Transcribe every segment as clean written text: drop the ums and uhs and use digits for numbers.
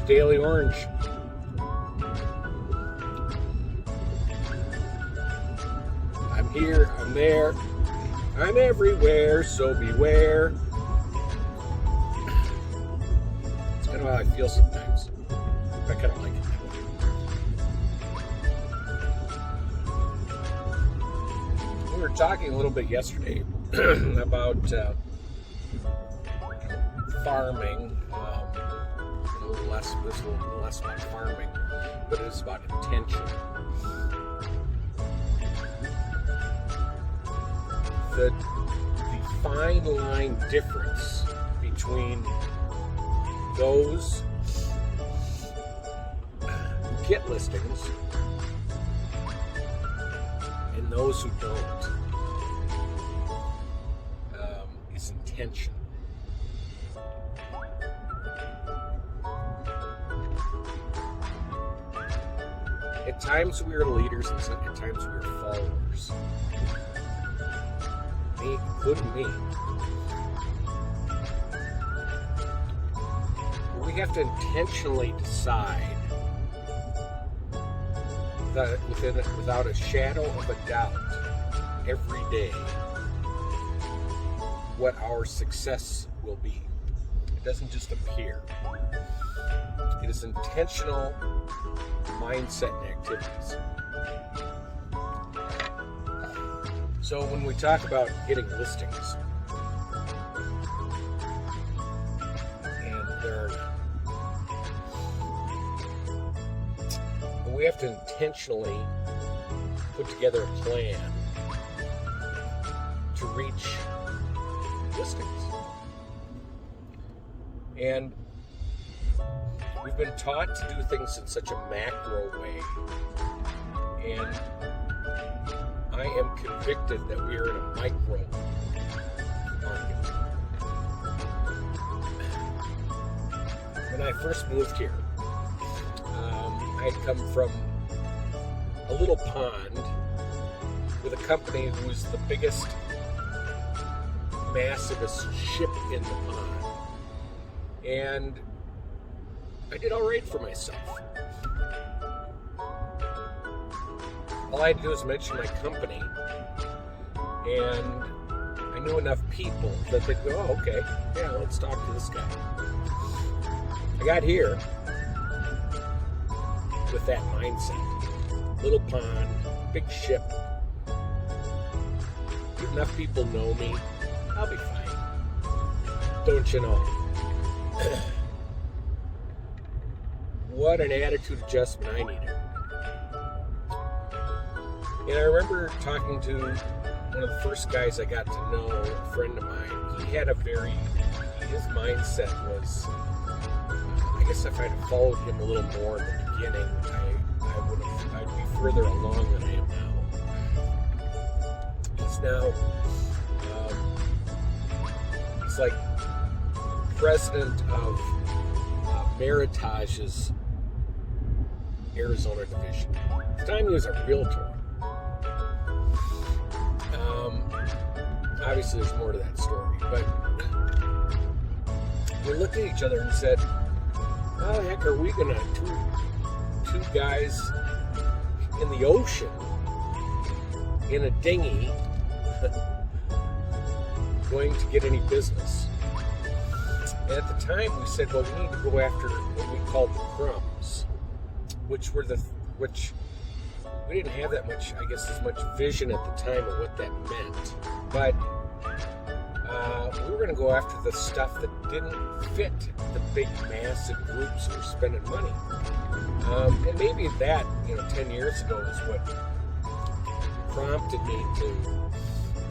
Daily Orange. I'm here, I'm there, I'm everywhere, so beware. It's kind of how I feel sometimes. I kind of like it that way. We were talking a little bit yesterday about farming. This is a little less about farming, but it's about intention. The fine line difference between those who get listings and those who don't is intention. At times we are leaders and at times we are followers. Me, including me. But we have to intentionally decide that without a shadow of a doubt every day what our success will be. It doesn't just appear. It is intentional mindset and activities. So when we talk about getting listings, and we have to intentionally put together a plan to reach listings. And we've been taught to do things in such a macro way, and I am convicted that we are in a micro market. When I first moved here, I had come from a little pond with a company who was the biggest, massivest ship in the pond. And I did all right for myself. All I had to do was mention my company, and I knew enough people that they'd go, oh, okay, yeah, let's talk to this guy. I got here with that mindset. Little pond, big ship. If enough people know me, I'll be fine. Don't you know? What an attitude adjustment I needed. And I remember talking to one of the first guys I got to know, a friend of mine. He had his mindset was, I guess if I'd have followed him a little more in the beginning, I'd be further along than I am now. He's now, he's like president of Meritage's Arizona division. At the time he was a realtor. Obviously there's more to that story, but we looked at each other and said, how the heck are we gonna, two guys in the ocean in a dinghy going to get any business? And at the time we said, well, we need to go after what we called the crumbs, which we didn't have that much, I guess, as much vision at the time of what that meant. But we were going to go after the stuff that didn't fit the big, massive groups who were spending money. And maybe that, 10 years ago is what prompted me to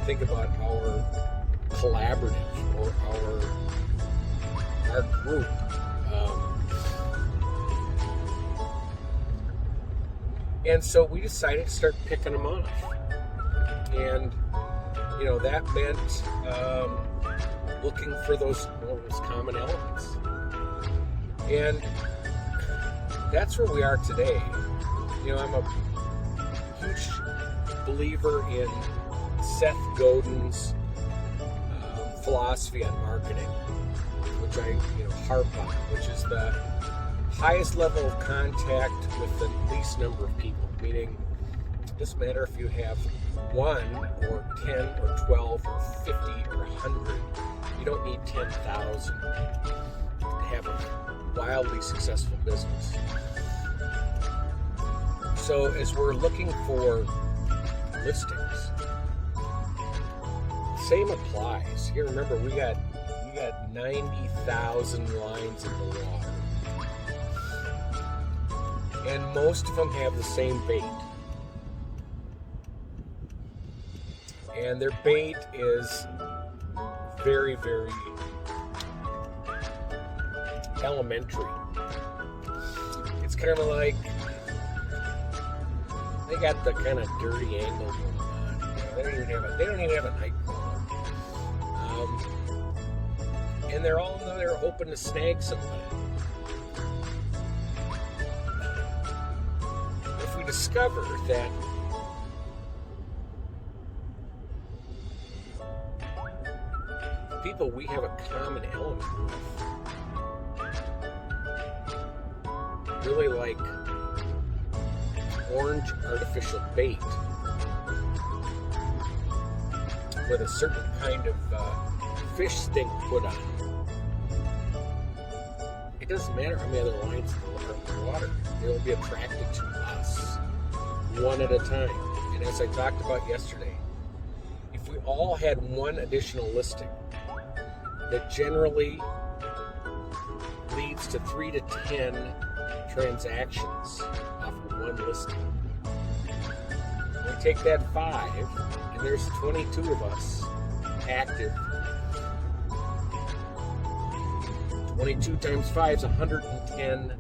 think about our collaborative or our group. And so we decided to start picking them off. And, that meant looking for those common elements. And that's where we are today. I'm a huge believer in Seth Godin's philosophy on marketing, which I harp on, which is the highest level of contact with the least number of people, meaning it doesn't matter if you have 1 or 10 or 12 or 50 or 100. You don't need 10,000 to have a wildly successful business. So as we're looking for listings, same applies. Here, remember, we got 90,000 lines in the water. And most of them have the same bait. And their bait is very, very elementary. It's kind of like they got the kind of dirty angle going on. They don't even have a night crawler. And they're all there hoping to snag something. If we discover that people we have a common element with really like orange artificial bait with a certain kind of fish stink put on it. It doesn't matter how many other lines in the water, they'll be attracted to us one at a time. And as I talked about yesterday, if we all had one additional listing, that generally leads to 3 to 10 transactions off of one listing. We take that 5, and there's 22 of us active. 22 times 5 is 110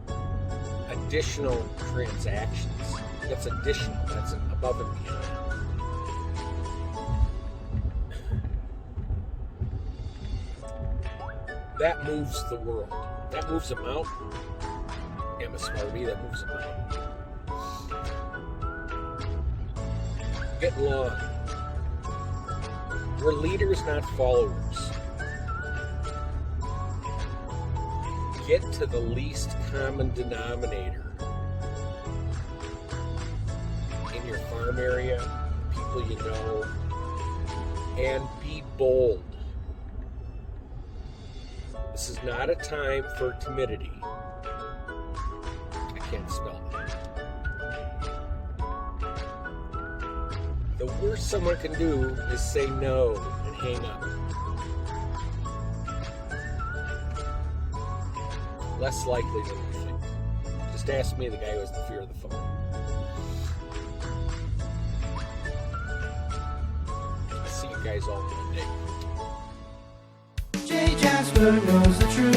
additional transactions. That's additional. That's above and beyond. That moves the world. That moves them out. Emma Smarty, that moves them out. Get long. We're leaders, not followers. Get to the least common denominator in your farm area, people you know, and be bold. This is not a time for timidity. I can't spell that. The worst someone can do is say no and hang up. Less likely than you think. Just ask me, the guy who has the fear of the phone. I'll see you guys all Monday. Jay Jasper knows the truth.